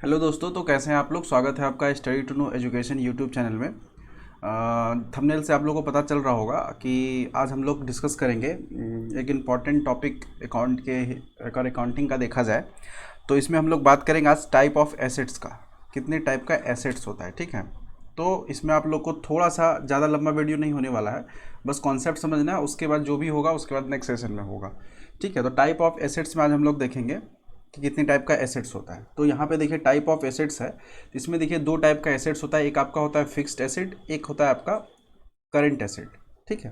Hello दोस्तों, तो कैसे हैं आप लोग। स्वागत है आपका study to know education YouTube channel में। थंबनेल से आप लोगों को पता चल रहा होगा कि आज हम लोग डिस्कस करेंगे एक इम्पॉर्टेंट टॉपिक अकाउंट के। अगर अकाउंटिंग का देखा जाए तो इसमें हम लोग बात करेंगे आज टाइप ऑफ एसेट्स का। कितने टाइप का एसेट्स होता है, ठीक है। तो इसमें आप लोग को थोड़ा सा ज़्यादा लंबा वीडियो नहीं होने वाला है, बस कॉन्सेप्ट समझना है। उसके बाद जो भी होगा उसके बाद नेक्स्ट सेशन में होगा, ठीक है। तो टाइप ऑफ एसेट्स में आज हम लोग देखेंगे कि कितने टाइप का एसेट्स होता है। तो यहाँ पे देखिए टाइप ऑफ एसेट्स है, इसमें देखिए दो टाइप का एसेट्स होता है। एक आपका होता है फिक्स्ड एसेट, एक होता है आपका करंट एसेट, ठीक है।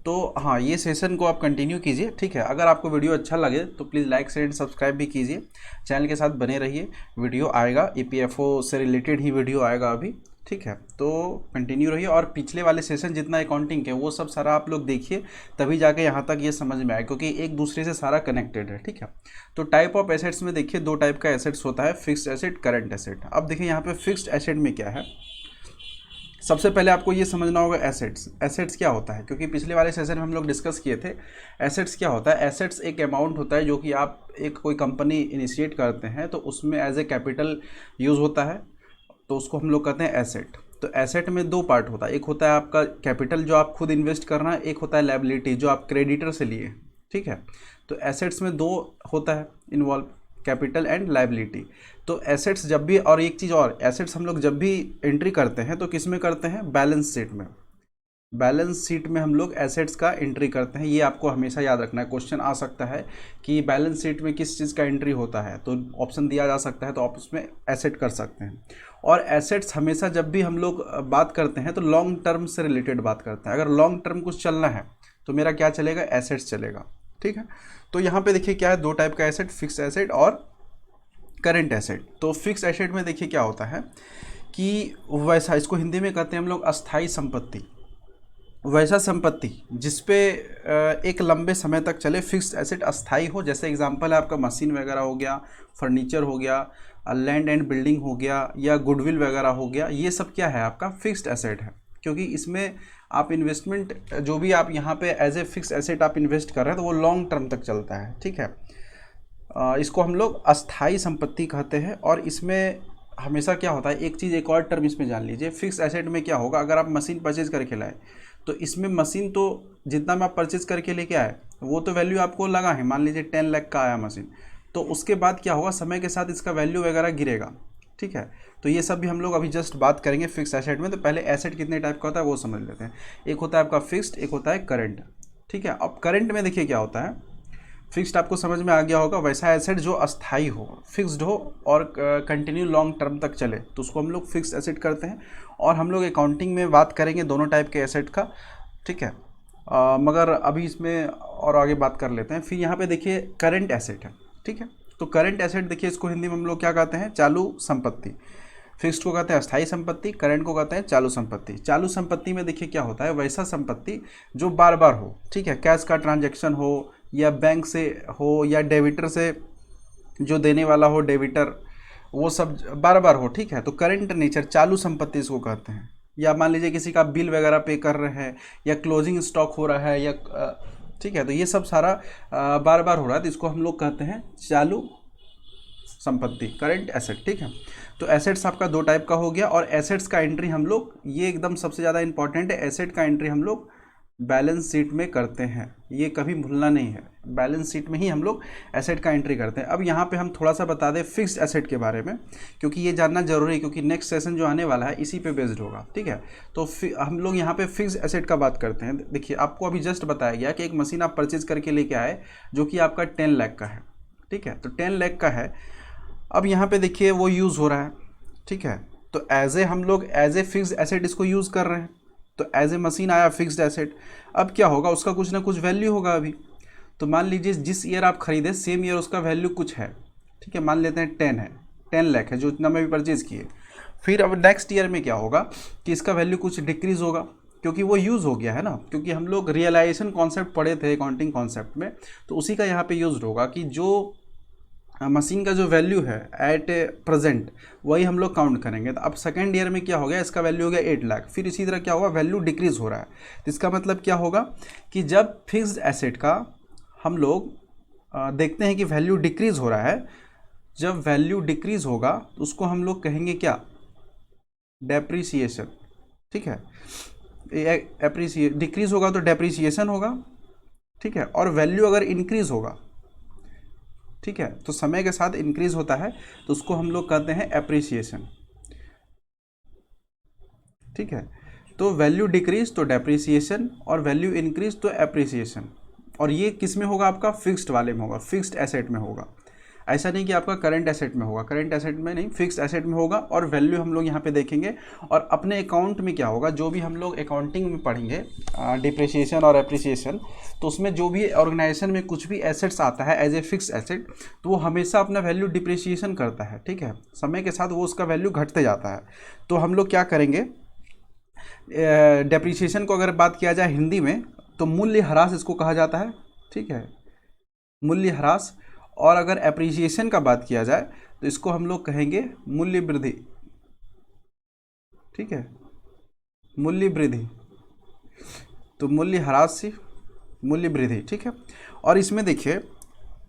तो हाँ, ये सेशन को आप कंटिन्यू कीजिए, ठीक है। अगर आपको वीडियो अच्छा लगे तो please like share and subscribe भी कीजिए, चैनल के साथ बने रहिए। वीडियो आएगा, ईपीएफओ से रिलेटेड ही वीडियो आएगा अभी, ठीक है। तो कंटिन्यू रहिए और पिछले वाले सेशन जितना अकाउंटिंग के वो सब सारा आप लोग देखिए, तभी जाके यहाँ तक ये समझ में आए, क्योंकि एक दूसरे से सारा कनेक्टेड है, ठीक है। तो टाइप ऑफ एसेट्स में देखिए दो टाइप का एसेट्स होता है, फिक्स्ड एसेट, करंट एसेट। अब देखिए यहाँ पे फिक्स्ड एसेट में क्या है। सबसे पहले आपको ये समझना होगा एसेट्स। एसेट्स क्या होता है, क्योंकि पिछले वाले सेशन में हम लोग डिस्कस किए थे। एसेट्स क्या होता है। एसेट्स एक अमाउंट होता है जो कि आप एक कोई कंपनी इनिशिएट करते हैं तो उसमें एज ए कैपिटल यूज़ होता है, तो उसको हम लोग कहते हैं एसेट। तो एसेट में दो पार्ट होता है, एक होता है आपका कैपिटल जो आप खुद इन्वेस्ट करना है, एक होता है लायबिलिटी जो आप क्रेडिटर से लिए, ठीक है। तो एसेट्स में दो होता है इन्वॉल्व, कैपिटल एंड लायबिलिटी। तो एसेट्स जब भी, और एक चीज़ और, एसेट्स हम लोग जब भी एंट्री करते हैं तो किस में करते हैं, बैलेंस शीट में। बैलेंस शीट में हम लोग एसेट्स का एंट्री करते हैं। ये आपको हमेशा याद रखना है, क्वेश्चन आ सकता है कि बैलेंस शीट में किस चीज़ का एंट्री होता है, तो ऑप्शन दिया जा सकता है, तो आप उसमें एसेट कर सकते हैं। और एसेट्स हमेशा जब भी हम लोग बात करते हैं तो लॉन्ग टर्म से रिलेटेड बात करते हैं। अगर लॉन्ग टर्म कुछ चलना है तो मेरा क्या चलेगा, एसेट्स चलेगा, ठीक है। तो यहाँ पे देखिए क्या है, दो टाइप का एसेट, फिक्स एसेट और करेंट एसेट। तो फिक्स एसेट में देखिए क्या होता है कि वैसा, इसको हिंदी में कहते हैं हम लोग अस्थाई संपत्ति। वैसा संपत्ति जिसपे एक लंबे समय तक चले, फिक्स्ड एसेट अस्थाई हो। जैसे एग्जांपल है आपका मशीन वगैरह हो गया, फर्नीचर हो गया, लैंड एंड बिल्डिंग हो गया, या गुडविल वगैरह हो गया। ये सब क्या है, आपका फिक्स्ड एसेट है, क्योंकि इसमें आप इन्वेस्टमेंट जो भी आप यहाँ पे एज ए फिक्स एसेट आप इन्वेस्ट कर रहे हैं तो वो लॉन्ग टर्म तक चलता है, ठीक है। इसको हम लोग अस्थाई संपत्ति कहते हैं। और इसमें हमेशा क्या होता है, एक चीज़ एक और टर्म इसमें जान लीजिए। फिक्स एसेट में क्या होगा, अगर आप मशीन परचेज करके लाए तो इसमें मशीन तो जितना में आप परचेज करके लेके आए वो तो वैल्यू आपको लगा है, मान लीजिए 10 लाख का आया मशीन, तो उसके बाद क्या होगा, समय के साथ इसका वैल्यू वगैरह गिरेगा, ठीक है। तो ये सब भी हम लोग अभी जस्ट बात करेंगे फिक्स एसेट में। तो पहले एसेट कितने टाइप का होता है वो समझ लेते हैं। एक होता है आपका फिक्स्ड, एक होता है करंट, ठीक है। अब करंट में देखिए क्या होता है। फिक्स्ड आपको समझ में आ गया होगा, वैसा एसेट जो अस्थाई हो, फिक्स्ड हो और कंटिन्यू लॉन्ग टर्म तक चले, तो उसको हम लोग फिक्स्ड एसेट करते हैं। और हम लोग अकाउंटिंग में बात करेंगे दोनों टाइप के एसेट का, ठीक है। मगर अभी इसमें और आगे बात कर लेते हैं। फिर यहाँ पे देखिए करंट एसेट है, ठीक है। तो करंट एसेट देखिए, इसको हिंदी में हम लोग क्या कहते हैं, चालू संपत्ति। फिक्स्ड को कहते हैं अस्थाई संपत्ति, करंट को कहते हैं चालू संपत्ति। चालू संपत्ति में देखिए क्या होता है, वैसा संपत्ति जो बार बार हो, ठीक है। कैश का ट्रांजैक्शन हो, या बैंक से हो, या डेबिटर से जो देने वाला हो, डेबिटर, वो सब बार बार हो, ठीक है। तो करंट नेचर चालू संपत्ति इसको कहते हैं। या मान लीजिए किसी का बिल वगैरह पे कर रहे हैं, या क्लोजिंग स्टॉक हो रहा है, या ठीक है, तो ये सब सारा बार बार हो रहा है, तो इसको हम लोग कहते हैं चालू संपत्ति, करंट एसेट, ठीक है। तो एसेट्स आपका दो टाइप का हो गया। और एसेट्स का एंट्री हम लोग, ये एकदम सबसे ज़्यादा इंपॉर्टेंट है, एसेट का एंट्री हम लोग बैलेंस शीट में करते हैं। ये कभी भूलना नहीं है, बैलेंस शीट में ही हम लोग एसेट का एंट्री करते हैं। अब यहाँ पे हम थोड़ा सा बता दें फिक्स्ड एसेट के बारे में, क्योंकि ये जानना जरूरी है, क्योंकि नेक्स्ट सेशन जो आने वाला है इसी पे बेस्ड होगा, ठीक है। तो हम लोग यहाँ पे फिक्स्ड एसेट का बात करते हैं। देखिए आपको अभी जस्ट बताया गया कि एक मशीन आप परचेज करके लेके आए जो कि आपका 10 लाख का है, ठीक है। तो 10 लाख का है। अब यहाँ पे देखिए वो यूज़ हो रहा है, ठीक है। तो हम लोग एज ए फिक्स्ड एसेट इसको यूज़ कर रहे हैं। तो एज ए मशीन आया फिक्स्ड एसेट। अब क्या होगा, उसका कुछ ना कुछ वैल्यू होगा अभी। तो मान लीजिए जिस ईयर आप खरीदे सेम ईयर उसका वैल्यू कुछ है, ठीक है। मान लेते हैं 10 है, 10 लाख है जो इतना में भी परचेज़ किए। फिर अब नेक्स्ट ईयर में क्या होगा कि इसका वैल्यू कुछ डिक्रीज़ होगा, क्योंकि वो यूज़ हो गया है ना। क्योंकि हम लोग रियलाइजेशन कॉन्सेप्ट पढ़े थे अकाउंटिंग कॉन्सेप्ट में, तो उसी का यहाँ पे यूज होगा कि जो मशीन का जो वैल्यू है एट प्रेजेंट वही हम लोग काउंट करेंगे। तो अब सेकेंड ईयर में क्या हो गया, इसका वैल्यू हो गया 8 लाख। फिर इसी तरह क्या होगा, वैल्यू डिक्रीज हो रहा है। तो इसका मतलब क्या होगा कि जब फिक्स्ड एसेट का हम लोग देखते हैं कि वैल्यू डिक्रीज हो रहा है, जब वैल्यू डिक्रीज होगा तो उसको हम लोग कहेंगे क्या, डेप्रिसिएशन। ठीक है, डिक्रीज होगा तो डेप्रिसिएशन होगा। ठीक है, और वैल्यू अगर इंक्रीज होगा, ठीक है, तो समय के साथ इंक्रीज होता है तो उसको हम लोग कहते हैं एप्रिसिएशन। ठीक है, तो वैल्यू डिक्रीज तो डेप्रिसिएशन और वैल्यू इंक्रीज तो एप्रिसिएशन। और ये किस में होगा, आपका फिक्स्ड वाले में होगा, फिक्स्ड एसेट में होगा। ऐसा नहीं कि आपका करंट एसेट में होगा, करंट एसेट में नहीं, फिक्स्ड एसेट में होगा। और वैल्यू हम लोग यहाँ पे देखेंगे। और अपने अकाउंट में क्या होगा, जो भी हम लोग अकाउंटिंग में पढ़ेंगे डिप्रिसिएशन और एप्रिसिएशन, तो उसमें जो भी ऑर्गेनाइजेशन में कुछ भी एसेट्स आता है एज ए फिक्स एसेट, तो वो हमेशा अपना वैल्यू डिप्रिसिएशन करता है। ठीक है, समय के साथ वो उसका वैल्यू घटते जाता है। तो हम लोग क्या करेंगे, डेप्रिसिएशन को अगर बात किया जाए हिंदी में तो मूल्य ह्रास इसको कहा जाता है। ठीक है, मूल्य ह्रास। और अगर एप्रिसिएशन का बात किया जाए तो इसको हम लोग कहेंगे मूल्य वृद्धि। ठीक है, मूल्य वृद्धि। तो मूल्य ह्रास से मूल्य वृद्धि। ठीक है, और इसमें देखिए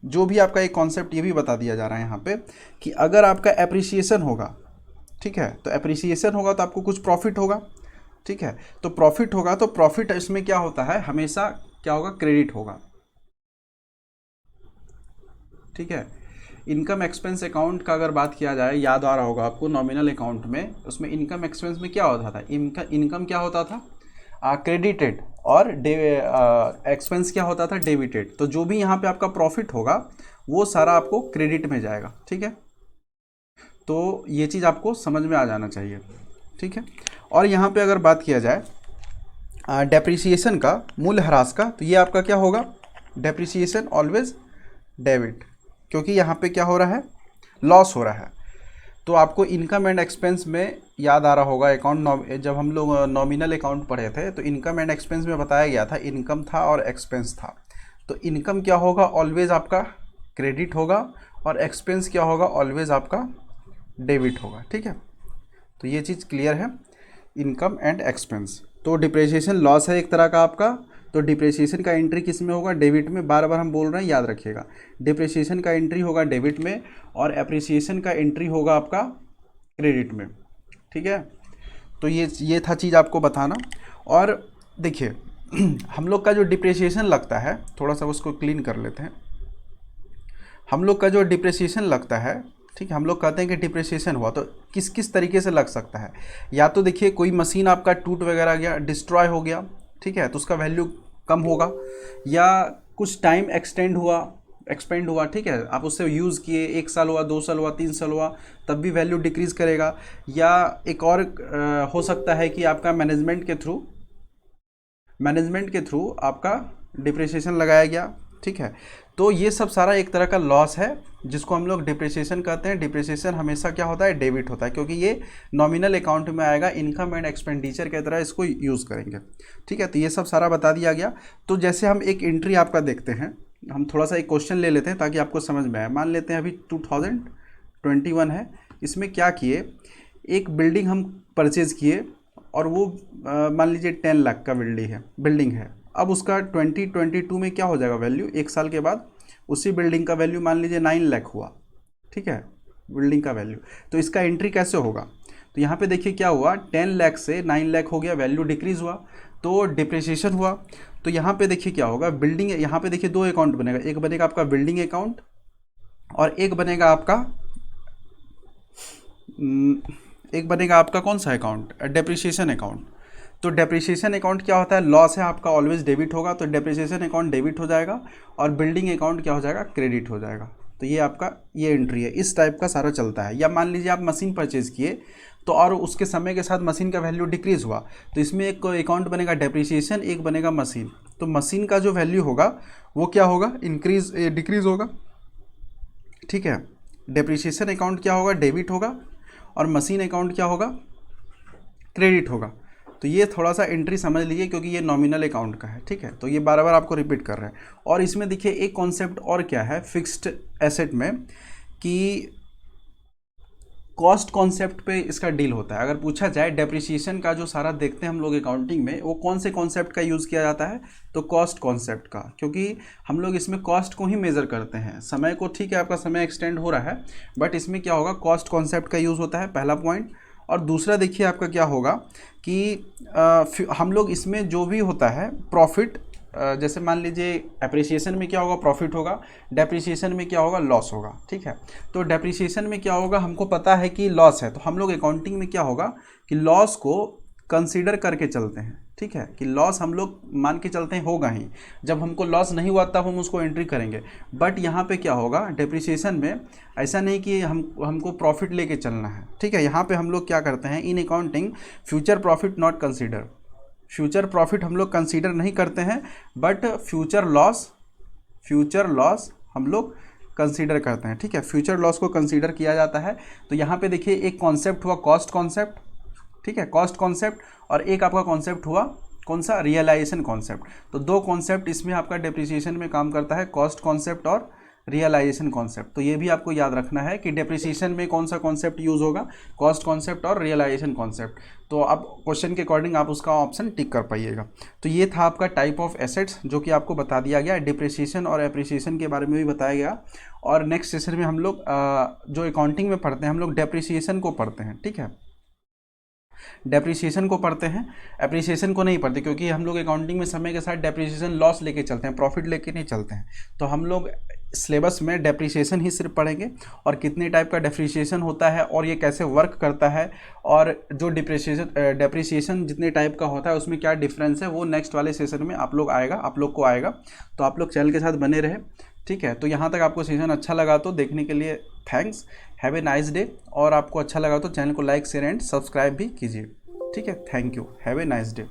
जो भी आपका एक कॉन्सेप्ट ये भी बता दिया जा रहा है यहाँ पे कि अगर आपका एप्रिसिएशन होगा, ठीक है, तो एप्रिसिएशन होगा तो आपको कुछ प्रॉफिट होगा। ठीक है, तो प्रॉफिट होगा तो प्रॉफिट इसमें क्या होता है, हमेशा क्या होगा, क्रेडिट होगा। ठीक है, इनकम एक्सपेंस अकाउंट का अगर बात किया जाए, याद आ रहा होगा आपको, नॉमिनल अकाउंट में उसमें इनकम एक्सपेंस में क्या होता था, इनकम क्या होता था, क्रेडिटेड, और एक्सपेंस क्या होता था, डेबिटेड। तो जो भी यहाँ पे आपका प्रॉफिट होगा वो सारा आपको क्रेडिट में जाएगा। ठीक है, तो ये चीज़ आपको समझ में आ जाना चाहिए। ठीक है, और यहाँ पे अगर बात किया जाए डेप्रिसिएशन का, मूल्य ह्रास का, तो ये आपका क्या होगा, डेप्रिसिएशन ऑलवेज डेबिट, क्योंकि यहाँ पे क्या हो रहा है, लॉस हो रहा है। तो आपको इनकम एंड एक्सपेंस में याद आ रहा होगा अकाउंट, जब हम लोग नॉमिनल अकाउंट पढ़े थे तो इनकम एंड एक्सपेंस में बताया गया था, इनकम था और एक्सपेंस था। तो इनकम क्या होगा, ऑलवेज आपका क्रेडिट होगा, और एक्सपेंस क्या होगा, ऑलवेज आपका डेबिट होगा। ठीक है, तो ये चीज़ क्लियर है, इनकम एंड एक्सपेंस। तो डिप्रिसिएशन लॉस है एक तरह का आपका, तो डिप्रिसिएशन का एंट्री किस में होगा, डेबिट में। बार बार हम बोल रहे हैं, याद रखिएगा, डिप्रिसिएशन का एंट्री होगा डेबिट में और एप्रिसिएशन का एंट्री होगा आपका क्रेडिट में। ठीक है, तो ये था चीज़ आपको बताना। और देखिए हम लोग का जो डिप्रिसिएशन लगता है, थोड़ा सा उसको क्लीन कर लेते हैं। हम लोग का जो डिप्रिसिएशन लगता है, ठीक है, हम लोग कहते हैं कि डिप्रिसिएशन हुआ तो किस किस तरीके से लग सकता है। या तो देखिए कोई मशीन आपका टूट वगैरह गया, डिस्ट्रॉय हो गया, ठीक है, तो उसका वैल्यू कम होगा। या कुछ टाइम एक्सपेंड हुआ, ठीक है, आप उससे यूज़ किए, 1 साल हुआ, 2 साल हुआ, 3 साल हुआ, तब भी वैल्यू डिक्रीज़ करेगा। या एक और हो सकता है कि आपका मैनेजमेंट के थ्रू आपका डिप्रिसिएशन लगाया गया। ठीक है, तो ये सब सारा एक तरह का लॉस है जिसको हम लोग डिप्रिसिएशन कहते हैं। डिप्रिसिएशन हमेशा क्या होता है, डेबिट होता है, क्योंकि ये नॉमिनल अकाउंट में आएगा, इनकम एंड एक्सपेंडिचर की तरह इसको यूज़ करेंगे। ठीक है, तो ये सब सारा बता दिया गया। तो जैसे हम एक एंट्री आपका देखते हैं, हम थोड़ा सा एक क्वेश्चन ले लेते हैं ताकि आपको समझ में आए। मान लेते हैं अभी 2021 है, इसमें क्या किए, एक बिल्डिंग हम परचेज़ किए और वो मान लीजिए 10 लाख का बिल्डिंग है। अब उसका 2022 में क्या हो जाएगा वैल्यू, 1 साल के बाद उसी बिल्डिंग का वैल्यू मान लीजिए 9 लाख हुआ। ठीक है, बिल्डिंग का वैल्यू, तो इसका एंट्री कैसे होगा, तो यहाँ पे देखिए क्या हुआ, 10 लाख से 9 लाख हो गया, वैल्यू डिक्रीज़ हुआ तो डिप्रिसिएशन हुआ। तो यहाँ पे देखिए क्या होगा, बिल्डिंग, यहाँ पे देखिए 2 अकाउंट बनेगा, एक बनेगा आपका बिल्डिंग अकाउंट और एक बनेगा आपका कौन सा अकाउंट, डेप्रिसिएशन अकाउंट। तो डेप्रिसिएशन अकाउंट क्या होता है, लॉस है आपका, ऑलवेज डेबिट होगा, तो डेप्रिसिएशन अकाउंट डेबिट हो जाएगा और बिल्डिंग अकाउंट क्या हो जाएगा, क्रेडिट हो जाएगा। तो ये आपका ये एंट्री है, इस टाइप का सारा चलता है। या मान लीजिए आप मशीन परचेज़ किए तो और उसके समय के साथ मशीन का वैल्यू डिक्रीज़ हुआ, तो इसमें एक अकाउंट बनेगा डेप्रिसिएशन, एक बनेगा मशीन। तो मशीन का जो वैल्यू होगा वो क्या होगा, डिक्रीज़ होगा। ठीक है, डेप्रिसिएशन अकाउंट क्या होगा, डेबिट होगा, और मशीन अकाउंट क्या होगा, क्रेडिट होगा। तो ये थोड़ा सा एंट्री समझ लीजिए क्योंकि ये नॉमिनल अकाउंट का है। ठीक है, तो ये बार बार आपको रिपीट कर रहे हैं। और इसमें देखिए एक कॉन्सेप्ट और क्या है फिक्स्ड एसेट में, कि कॉस्ट कॉन्सेप्ट पे इसका डील होता है। अगर पूछा जाए डेप्रिसिएशन का जो सारा देखते हैं हम लोग अकाउंटिंग में, वो कौन से कॉन्सेप्ट का यूज़ किया जाता है, तो कॉस्ट कॉन्सेप्ट का, क्योंकि हम लोग इसमें कॉस्ट को ही मेज़र करते हैं। समय को, ठीक है आपका समय एक्सटेंड हो रहा है, बट इसमें क्या होगा, कॉस्ट कॉन्सेप्ट का यूज़ होता है, पहला पॉइंट। और दूसरा देखिए आपका क्या होगा कि हम लोग इसमें जो भी होता है प्रॉफिट, जैसे मान लीजिए एप्रिसिएशन में क्या होगा, प्रॉफिट होगा, डेप्रिसिएशन में क्या होगा, लॉस होगा, ठीक है। तो डेप्रिसिएशन में क्या होगा, हमको पता है कि लॉस है, तो हम लोग अकाउंटिंग में क्या होगा कि लॉस को कंसीडर करके चलते हैं, ठीक है, कि लॉस हम लोग मान के चलते हैं होगा ही। जब हमको लॉस नहीं हुआ तब हम उसको एंट्री करेंगे। बट यहाँ पे क्या होगा, डेप्रिसिएशन में ऐसा नहीं कि हमको प्रॉफिट लेके चलना है, ठीक है। यहाँ पे हम लोग क्या करते हैं, in accounting future profit not consider, future profit हम लोग कंसीडर नहीं करते हैं, बट फ्यूचर लॉस हम लोग कंसीडर करते हैं, ठीक है। फ्यूचर लॉस को कंसीडर किया जाता है। तो यहाँ पे देखिए एक कॉन्सेप्ट हुआ कॉस्ट कॉन्सेप्ट, ठीक है, कॉस्ट कॉन्सेप्ट, और एक आपका कॉन्सेप्ट हुआ कौन सा, रियलाइजेशन कॉन्सेप्ट। तो दो कॉन्सेप्ट इसमें आपका डेप्रिसिएशन में काम करता है, कॉस्ट कॉन्सेप्ट और रियलाइजेशन कॉन्सेप्ट। तो ये भी आपको याद रखना है कि डेप्रिसिएशन में कौन सा कॉन्सेप्ट यूज़ होगा, कॉस्ट कॉन्सेप्ट और रियलाइजेशन कॉन्सेप्ट। तो अब क्वेश्चन के अकॉर्डिंग आप उसका ऑप्शन टिक कर पाइएगा। तो ये था आपका टाइप ऑफ एसेट्स जो कि आपको बता दिया गया, डिप्रिसिएशन और एप्रिसिएशन के बारे में भी बताया गया। और नेक्स्ट सेशन में हम लोग जो अकाउंटिंग में पढ़ते हैं, हम लोग डेप्रिसिएशन को पढ़ते हैं, ठीक है, डेप्रिसिएशन को पढ़ते हैं, एप्रिसिएशन को नहीं पढ़ते, क्योंकि हम लोग अकाउंटिंग में समय के साथ डेप्रिसिएशन लॉस लेके चलते हैं, प्रॉफिट लेके नहीं चलते हैं। तो हम लोग सिलेबस में डेप्रिसिएशन ही सिर्फ पढ़ेंगे, और कितने टाइप का डेप्रिसिएशन होता है और ये कैसे वर्क करता है, और जो डेप्रिसिएशन जितने टाइप का होता है उसमें क्या डिफरेंस है, वो नेक्स्ट वाले सेशन में आप लोग को आएगा। तो आप लोग चैनल के साथ बने रहे, ठीक है। तो यहाँ तक आपको सेशन अच्छा लगा तो देखने के लिए thanks, have a nice day. और आपको अच्छा लगा तो चैनल को लाइक शेयर एंड सब्सक्राइब भी कीजिए, ठीक है। Thank you, have a nice day.